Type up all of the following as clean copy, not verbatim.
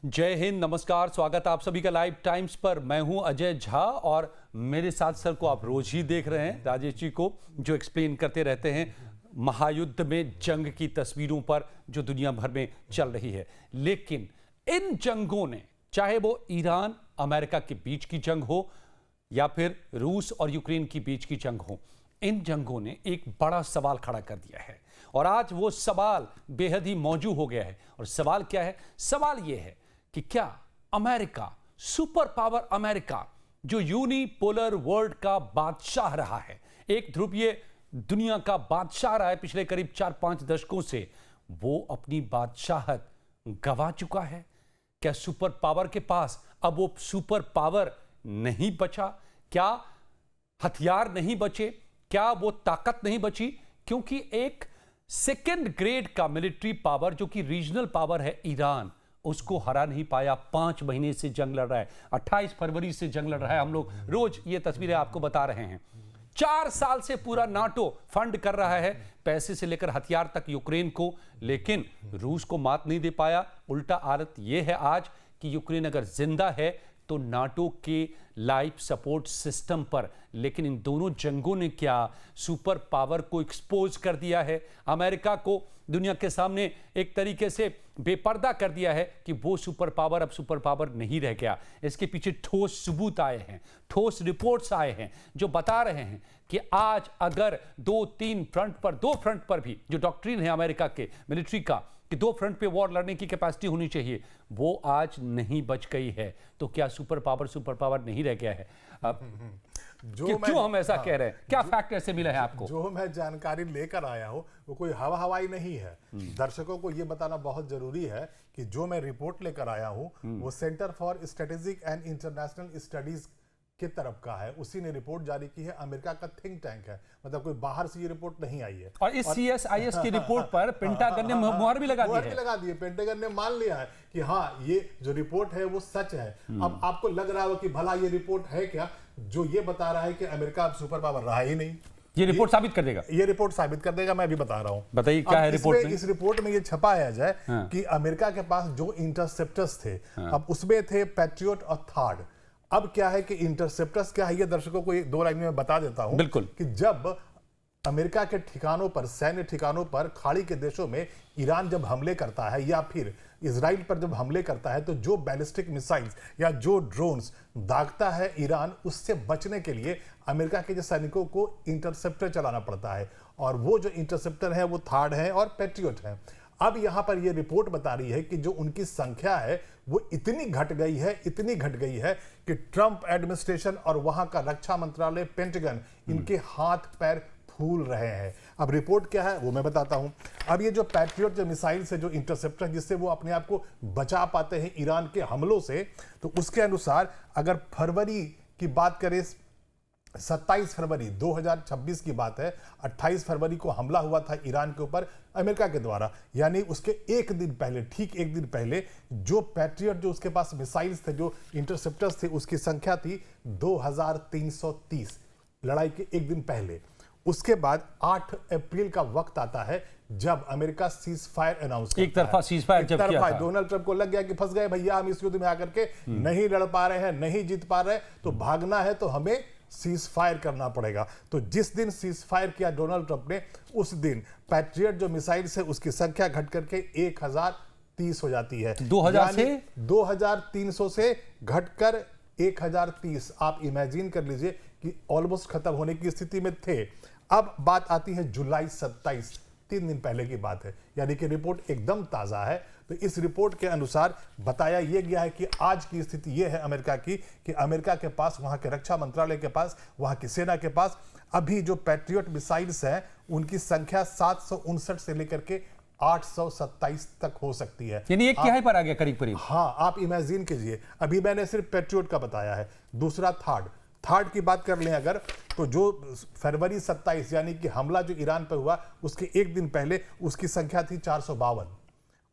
जय हिंद, नमस्कार, स्वागत आप सभी का लाइव टाइम्स पर। मैं हूं अजय झा और मेरे साथ सर को आप रोज ही देख रहे हैं, राजेश जी को, जो एक्सप्लेन करते रहते हैं महायुद्ध में जंग की तस्वीरों पर जो दुनिया भर में चल रही है। लेकिन इन जंगों ने, चाहे वो ईरान अमेरिका के बीच की जंग हो या फिर रूस और यूक्रेन के बीच की जंग हो, इन जंगों ने एक बड़ा सवाल खड़ा कर दिया है और आज वो सवाल बेहद ही मौजूद हो गया है। और सवाल क्या है? सवाल ये है कि क्या अमेरिका, सुपर पावर अमेरिका, जो यूनिपोलर वर्ल्ड का बादशाह रहा है, एक ध्रुवीय दुनिया का बादशाह रहा है पिछले करीब 4-5 दशकों से, वो अपनी बादशाहत गंवा चुका है? क्या सुपर पावर के पास अब वो सुपर पावर नहीं बचा? क्या हथियार नहीं बचे? क्या वो ताकत नहीं बची? क्योंकि एक सेकेंड ग्रेड का मिलिट्री पावर, जो कि रीजनल पावर है ईरान, उसको हरा नहीं पाया। 5 महीने से जंग लड़ रहा है, 28 फरवरी से जंग लड़ रहा है। हम लोग रोज ये तस्वीरें आपको बता रहे हैं। 4 साल से पूरा नाटो फंड कर रहा है, पैसे से लेकर हथियार तक, यूक्रेन को, लेकिन रूस को मात नहीं दे पाया। उल्टा हालत यह है आज कि यूक्रेन अगर जिंदा है तो नाटो के लाइफ सपोर्ट सिस्टम पर। लेकिन इन दोनों जंगों ने क्या सुपर पावर को एक्सपोज कर दिया है, अमेरिका को दुनिया के सामने एक तरीके से बेपर्दा कर दिया है कि वो सुपर पावर अब सुपर पावर नहीं रह गया। इसके पीछे ठोस सबूत आए हैं, ठोस रिपोर्ट्स आए हैं जो बता रहे हैं कि आज अगर 2-3 फ्रंट पर, 2 फ्रंट पर भी जो डॉक्ट्रिन है अमेरिका के मिलिट्री का कि 2 फ्रंट पे वॉर लड़ने की कैपेसिटी होनी चाहिए, वो आज नहीं बच गई है। तो क्या सुपर पावर नहीं रह गया है? क्यों हम ऐसा कह रहे हैं? क्या फैक्ट ऐसे मिला है आपको? जो मैं जानकारी लेकर आया हूं वो कोई हवाई नहीं है। दर्शकों को ये बताना बहुत जरूरी है कि जो मैं रिपोर्ट लेकर आया हूं वो centre for strategic and international studies की तरफ का है। उसी ने रिपोर्ट जारी की है, अमेरिका का थिंक टैंक है, मतलब कोई बाहर से ये रिपोर्ट नहीं आई है। और इस CSIS की रिपोर्ट पर पेंटागन ने मुहर भी लगा दी है। पेंटागन ने मान लिया है कि हाँ, ये जो रिपोर्ट है वो सच है। अब आपको लग रहा हो कि भला ये रिपोर्ट है क्या जो ये बता रहा है कि अमेरिका अब सुपर पावर रहा ही नहीं? ये रिपोर्ट साबित कर देगा। ये रिपोर्ट साबित कर देगा। मैं भी बता रहा हूं, बताइए क्या है रिपोर्ट में? इस रिपोर्ट में ये छपा है अजय कि अमेरिका के पास जो इंटरसेप्टर्स थे, अब उसमें थे पैट्रियट और थार्ड। अब क्या है कि इंटरसेप्टर्स क्या है, ये दर्शकों को 2 लाइन में बता देता हूं। बिल्कुल। कि जब अमेरिका के ठिकानों पर, सैन्य ठिकानों पर, खाड़ी के देशों में ईरान जब हमले करता है या फिर इजराइल पर जब हमले करता है, तो जो बैलिस्टिक मिसाइल्स या जो ड्रोन्स दागता है ईरान, उससे बचने के लिए अमेरिका के जो सैनिकों को इंटरसेप्टर चलाना पड़ता है। और वो जो इंटरसेप्टर है वो थार्ड है और पैट्रियट है। अब यहां पर ये रिपोर्ट बता रही है कि जो उनकी संख्या है वो इतनी घट गई है कि ट्रंप एडमिनिस्ट्रेशन और वहां का रक्षा मंत्रालय, पेंटागन, इनके हाथ पैर फूल रहे हैं। अब रिपोर्ट क्या है वो मैं बताता हूं। अब ये जो पैट्रियट जो मिसाइल से, जो इंटरसेप्टर, जिससे वो अपने आप को बचा पाते हैं ईरान के हमलों से, तो उसके अनुसार अगर फरवरी की बात करें, 27 फरवरी 2026 की बात है, 28 फरवरी को हमला हुआ था ईरान के ऊपर अमेरिका के द्वारा, यानी उसके एक दिन पहले, ठीक एक दिन पहले, जो पैट्रियट, जो उसके पास मिसाइल्स थे, जो इंटरसेप्टर्स थे, उसकी संख्या थी 2330 लड़ाई के एक दिन पहले। उसके बाद 8 अप्रैल का वक्त आता है जब अमेरिका सीज फायर अनाउंस करता है। एक तरफा सीज फायर जब किया था, डोनाल्ड ट्रंप को लग गया कि फंस गए भैया, हम इस युद्ध में आकर के नहीं लड़ पा रहे हैं, नहीं जीत पा रहे, तो भागना है तो हमें सीज फायर करना पड़ेगा। तो जिस दिन सीज फायर किया डोनाल्ड ट्रंप ने, उस दिन पैट्रियट जो मिसाइल से उसकी संख्या घट करके 1030 हो जाती है। 2300 से घटकर 1030। आप इमेजिन कर लीजिए कि ऑलमोस्ट खत्म होने की स्थिति में थे। अब बात आती है जुलाई 27, 3 दिन पहले की बात है, यानी कि रिपोर्ट एकदम ताजा है। तो इस रिपोर्ट के अनुसार बताया यह गया है कि आज की स्थिति यह है अमेरिका की, कि अमेरिका के पास, वहां के रक्षा मंत्रालय के पास, वहां की सेना के पास अभी जो पैट्रियट मिसाइल्स हैं उनकी संख्या 759 से लेकर के 827 तक हो सकती है। यानी एक तिहाई पर आ गया करीब। हाँ, आप इमेजिन कीजिए। अभी मैंने सिर्फ पैट्रियट का बताया है। दूसरा थार्ड की बात कर लें अगर, तो जो फरवरी 27 यानी कि हमला जो ईरान पर हुआ, उसके एक दिन पहले उसकी संख्या थी 452।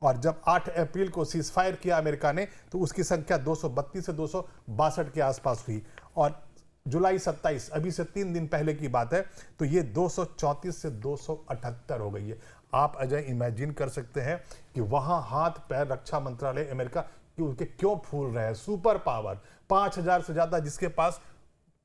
और जब 8 अप्रैल को सीज फायर किया अमेरिका ने, तो उसकी संख्या 232 से 262 के आसपास हुई। और जुलाई 27, अभी से 3 दिन पहले की बात है, तो ये 234 से 278 हो गई है। आप अजय इमेजिन कर सकते हैं कि वहां हाथ पैर रक्षा मंत्रालय अमेरिका कि उनके क्यों फूल रहे हैं। सुपर पावर 5000 से ज्यादा जिसके पास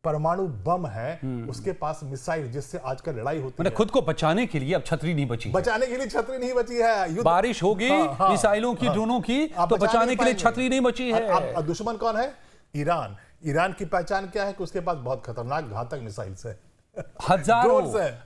परमाणु बम है, उसके पास मिसाइल जिससे आजकल लड़ाई होती है। खुद को बचाने के लिए अब छतरी नहीं बची, बचाने के लिए छतरी नहीं बची है। बारिश होगी मिसाइलों की, ड्रोनों की, तो बचाने के लिए छतरी नहीं बची है। अब दुश्मन कौन है? ईरान। ईरान की पहचान क्या है कि उसके पास बहुत खतरनाक घातक मिसाइल है, हजारों।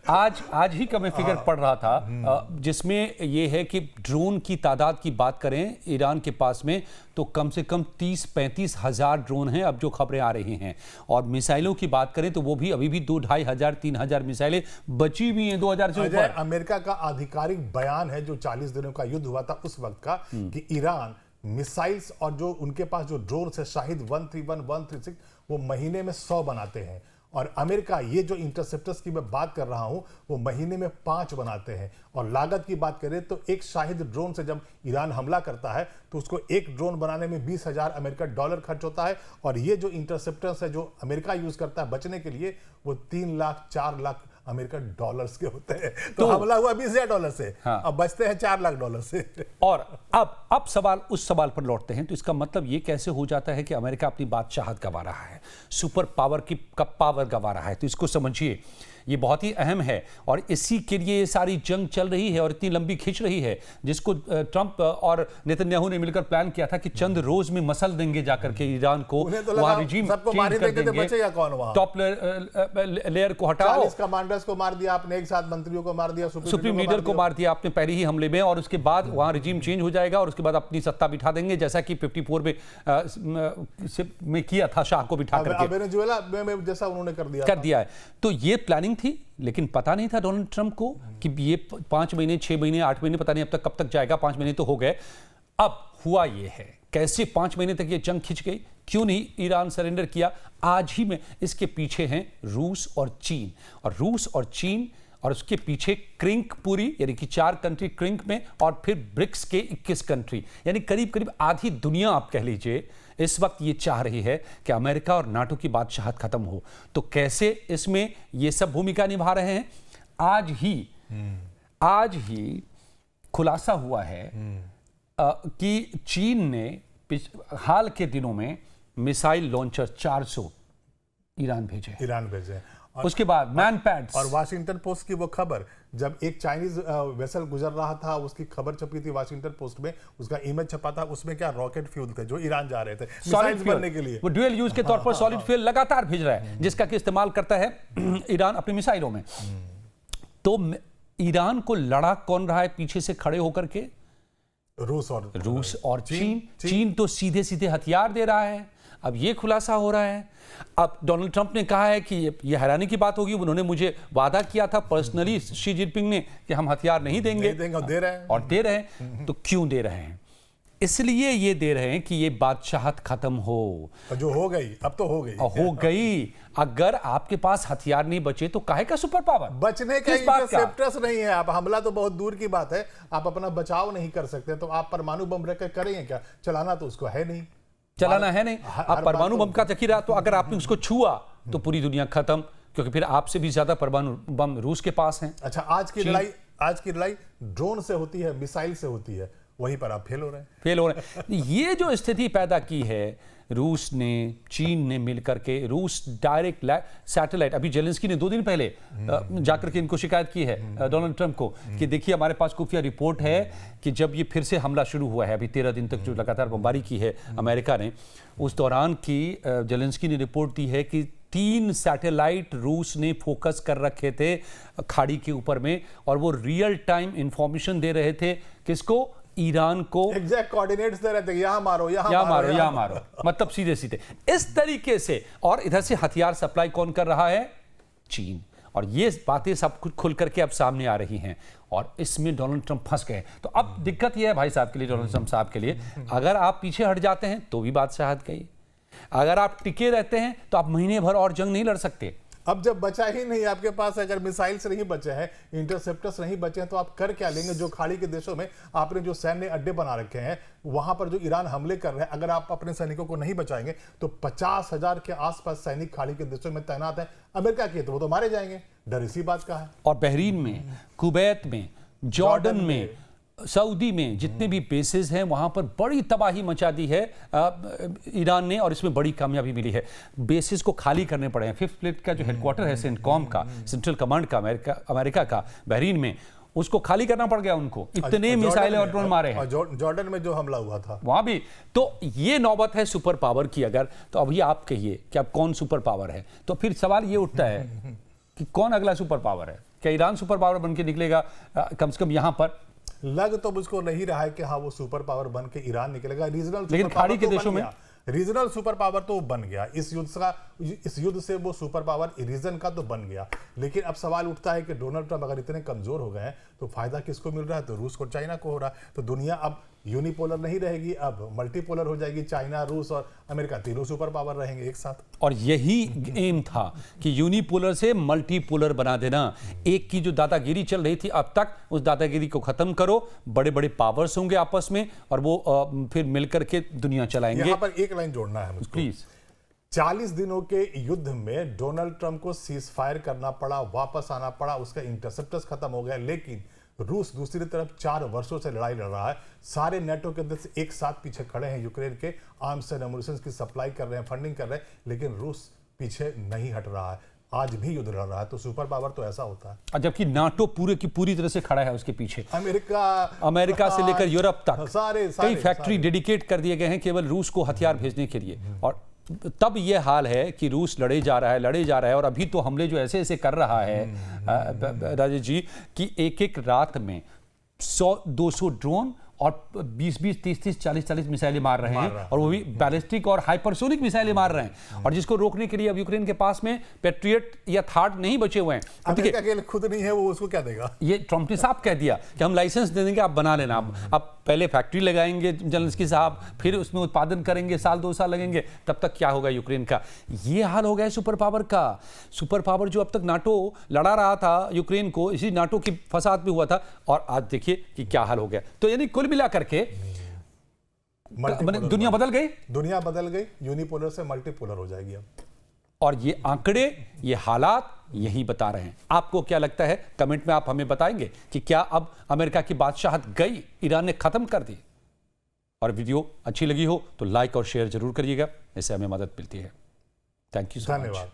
आज ही का मैं फिगर पढ़ रहा था जिसमें यह है कि ड्रोन की तादाद की बात करें ईरान के पास में तो कम से कम 30-35 हजार ड्रोन हैं अब जो खबरें आ रही हैं। और मिसाइलों की बात करें तो वो भी अभी भी 2-2,500-3,000 मिसाइलें बची हुई हैं 2000 से ऊपर। अमेरिका का आधिकारिक बयान है जो 40 दिनों का युद्ध हुआ था उस वक्त का कि ईरान मिसाइल्स और जो उनके पास जो ड्रोन है शाहिद 131, 136 वो महीने में 100 बनाते हैं। और अमेरिका ये जो इंटरसेप्टर्स की मैं बात कर रहा हूं वो महीने में 5 बनाते हैं। और लागत की बात करें तो एक शाहिद ड्रोन से जब ईरान हमला करता है तो उसको एक ड्रोन बनाने में 20,000 अमेरिकन डॉलर खर्च होता है। और ये जो इंटरसेप्टर्स है जो अमेरिका यूज करता है बचने के लिए वो 3 लाख 4 लाख अमेरिकन डॉलर्स के होते हैं। तो हमला हुआ 20,000 डॉलर से, अब बचते हैं 4 लाख डॉलर से। और अब सवाल उस सवाल पर लौटते हैं तो इसका मतलब ये कैसे हो जाता है कि अमेरिका अपनी बादशाहत गंवा रहा है, सुपर पावर की पावर गंवा रहा है। तो इसको समझिए, ये बहुत ही अहम है और इसी के लिए ये सारी जंग चल रही है और इतनी लंबी खिंच रही है जिसको ट्रंप और नेतन्याहू ने मिलकर प्लान किया था कि चंद रोज में मसल देंगे जाकर के ईरान को, वहां रिजीम चेंज कर देंगे, टॉप लेयर को हटाओ। 40 कमांडर्स को मार दिया आपने, एक साथ मंत्रियों को मार दिया, सुप्रीम लीडर को मार दिया आपने पहले ही हमले में, और उसके बाद वहां रिजीम चेंज हो जाएगा और उसके बाद अपनी सत्ता बिठा देंगे जैसा कि 54 में किया था, शाह को बिठा करके वेनेजुएला में जैसा उन्होंने कर दिया है। तो ये प्लानिंग थी, लेकिन पता नहीं था डोनाल्ड ट्रंप को कि ये 5 महीने 6 महीने 8 महीने पता नहीं अब तक कब तक जाएगा। 5 महीने तो हो गए। अब हुआ ये है, कैसे 5 महीने तक ये जंग खिंच गई, क्यों नहीं ईरान सरेंडर किया, आज ही में इसके पीछे हैं रूस और चीन। और रूस और चीन और उसके पीछे क्रिंक पूरी यानी कि 4 कंट्री क्रिंक में, और फिर ब्रिक्स के 21 कंट्री, यानी करीब करीब आधी दुनिया आप कह लीजिए इस वक्त ये चाह रही है कि अमेरिका और नाटो की बादशाहत खत्म हो। तो कैसे इसमें ये सब भूमिका निभा रहे हैं, आज ही खुलासा हुआ है कि चीन ने हाल के दिनों में मिसाइल लॉन्चर 400 ईरान भेजे। उसके बाद मैन पैड्स। और वाशिंगटन पोस्ट की वो खबर, जब एक चाइनीज वेसल गुजर रहा था उसकी खबर छपी थी वाशिंगटन पोस्ट में, उसका इमेज छपा था, उसमें क्या रॉकेट फ्यूल थे जो ईरान जा रहे थे मिसाइल्स बनने के लिए। वो ड्यूअल यूज के तौर पर सॉलिड फ्यूल लगातार भेज रहा है जिसका कि इस्तेमाल करता है ईरान अपनी मिसाइलों में। तो ईरान को लड़ा कौन रहा है पीछे से खड़े होकर के? रूस और चीन तो सीधे सीधे हथियार दे रहा है। अब ये खुलासा हो रहा है। अब डोनाल्ड ट्रंप ने कहा है कि ये हैरानी की बात होगी, उन्होंने मुझे वादा किया था पर्सनली शी जिनपिंग ने कि हम हथियार नहीं देंगे, और दे रहे हैं। तो क्यों दे रहे हैं? इसलिए ये दे रहे हैं कि ये बादशाहत खत्म हो, जो हो गई अब तो हो गई। अगर आपके पास हथियार नहीं बचे तो काहे का सुपर पावर? बचने का इंटरसेप्टर्स नहीं है। आप हमला तो बहुत दूर की बात है, आप अपना बचाव नहीं कर सकते, तो आप परमाणु बम रखकर करेंगे क्या? चलाना तो उसको है नहीं, चलाना है नहीं। आप परमाणु बम का जखीरा, तो अगर आपने उसको छुआ तो पूरी दुनिया खत्म, क्योंकि फिर आपसे भी ज्यादा परमाणु बम रूस के पास हैं। अच्छा, आज की लड़ाई ड्रोन से होती है, मिसाइल से होती है, वहीं पर आप फेल हो रहे हैं। ये जो स्थिति पैदा की है रूस ने, चीन ने मिलकर के, रूस डायरेक्ट सैटेलाइट, अभी जेलेंस्की ने 2 दिन पहले जाकर के इनको शिकायत की है डोनाल्ड ट्रंप को कि देखिए हमारे पास खुफिया रिपोर्ट है कि जब ये फिर से हमला शुरू हुआ है, अभी 13 दिन तक जो लगातार बमबारी की है अमेरिका ने, उस दौरान की जेलेंस्की ने रिपोर्ट दी है कि 3 सैटेलाइट रूस ने फोकस कर रखे थे खाड़ी के ऊपर में, और वो रियल टाइम इंफॉर्मेशन दे रहे थे किसको? ईरान को। एग्जैक्ट कोऑर्डिनेट्स दे रहे थे, यहां मारो, यहां मारो, मतलब सीधे सीधे इस तरीके से। और इधर से हथियार सप्लाई कौन कर रहा है? चीन। और ये बातें सब कुछ खुल करके अब सामने आ रही हैं, और इसमें डोनाल्ड ट्रंप फंस गए। तो अब दिक्कत यह है भाई साहब के लिए, डोनाल्ड ट्रंप साहब के लिए, अगर आप पीछे हट जाते हैं तो भी बादशाहत गई, अगर आप टिके रहते हैं तो आप महीने भर और जंग नहीं लड़ सकते। अब जब बचा ही नहीं आपके पास, अगर मिसाइल्स नहीं बचे हैं, इंटरसेप्टर्स नहीं बचे हैं, तो आप कर क्या लेंगे? जो खाड़ी के देशों में आपने जो सैन्य अड्डे बना रखे हैं, वहां पर जो ईरान हमले कर रहे हैं, अगर आप अपने सैनिकों को नहीं बचाएंगे तो 50,000 के आसपास सैनिक खाड़ी के देशों में तैनात हैं अमेरिका के, तो वो तो मारे जाएंगे। डर इसी बात का है। और बहरीन में, कुवैत में, जॉर्डन में, सऊदी में जितने भी बेसेस हैं वहां पर बड़ी तबाही मचा दी है ईरान ने, और इसमें बड़ी कामयाबी मिली है। बेसेस को खाली करने पड़े हैं। फिफ्थ फ्लीट का जो हेडक्वार्टर है सेंटकॉम का, सेंट्रल कमांड का, अमेरिका का बहरीन में, उसको खाली करना पड़ गया उनको। इतने मिसाइल और ड्रोन मारे हैं। जॉर्डन में जो हमला हुआ था वहां भी। तो ये नौबत है सुपर पावर की। अगर तो अभी आप कहिए कि अब कौन सुपर पावर है, तो फिर सवाल ये उठता है कि कौन अगला सुपर पावर है। क्या ईरान सुपर पावर बन के निकलेगा? कम से कम यहां पर लग तो मुझको नहीं रहा है कि हाँ वो सुपर पावर बन के ईरान निकलेगा। रीजनल लेकिन खाड़ी के देशों में रीजनल सुपर पावर तो बन गया। इस युद्ध से वो सुपर पावर रीजन का तो बन गया। लेकिन अब सवाल उठता है कि डोनाल्ड ट्रंप अगर इतने कमजोर हो गए हैं तो फायदा किसको मिल रहा है? तो रूस को, चाइना को हो रहा है। तो दुनिया अब यूनिपोलर नहीं रहेगी, अब मल्टीपोलर हो जाएगी। चाइना, रूस और अमेरिका तीनों सुपर पावर रहेंगे एक साथ। और यही एम था कि यूनिपोलर से मल्टीपोलर बना देना। एक की जो दादागिरी चल रही थी अब तक, उस दादागिरी को खत्म करो। बड़े बड़े पावर्स होंगे आपस में और वो फिर मिलकर के दुनिया चलाएंगे। यहां पर एक लाइन जोड़ना है मुझको प्लीज। 40 दिनों के युद्ध में डोनाल्ड ट्रंप को सीज फायर करना पड़ा, वापस आना पड़ा, उसका इंटरसेप्टर्स खत्म हो गया। लेकिन रूस दूसरी तरफ 4 वर्षों से लड़ाई लड़ रहा है। सारे नेटो के देश एक साथ पीछे खड़े हैं यूक्रेन के, आर्म्स एंड एमुनिशन की सप्लाई कर रहे हैं, फंडिंग कर रहे हैं। लेकिन रूस पीछे नहीं हट रहा है, आज भी युद्ध लड़ रहा है। तो सुपर पावर तो ऐसा होता है। जबकि नाटो पूरे की पूरी तरह से खड़ा है उसके पीछे। अमेरिका से लेकर यूरोप तक सारे कई फैक्ट्री डेडिकेट कर दिए गए हैं केवल रूस को हथियार भेजने के लिए। और तब यह हाल है कि रूस लड़े जा रहा है और अभी तो हमले जो ऐसे कर रहा है राजेश जी कि एक एक रात में 100-200 ड्रोन और 20-20, 30-30, 40-40 मिसाइलें मार रहे हैं। और वो भी बैलिस्टिक और हाइपरसोनिक मिसाइलें मार रहे हैं। और जिसको रोकने के लिए अब यूक्रेन के पास में पेट्रियट या थार्ड नहीं बचे हुए हैं। अमेरिका के खुद नहीं है, वो उसको क्या देगा? ये ट्रंप ने साफ कह दिया कि हम लाइसेंस दे देंगे, आप बना लेना। अब पहले फैक्ट्री लगाएंगे जेलेंस्की साहब, फिर उसमें उत्पादन करेंगे, 1-2 साल लगेंगे, तब तक क्या होगा यूक्रेन का? ये हाल हो गया है सुपर पावर का। सुपर पावर जो अब तक नाटो लड़ा रहा था यूक्रेन को, इसी नाटो की फसाद भी हुआ था, और आज देखिए कि क्या हाल हो गया। तो यानी कुल मिलाकर के दुनिया बदल गई। यूनिपोलर से मल्टीपोलर हो जाएगी अब। और ये आंकड़े, ये हालात यही बता रहे हैं। आपको क्या लगता है? कमेंट में आप हमें बताएंगे कि क्या अब अमेरिका की बादशाहत गई, ईरान ने खत्म कर दी? और वीडियो अच्छी लगी हो तो लाइक और शेयर जरूर करिएगा, इससे हमें मदद मिलती है। Thank you so much. धन्यवाद।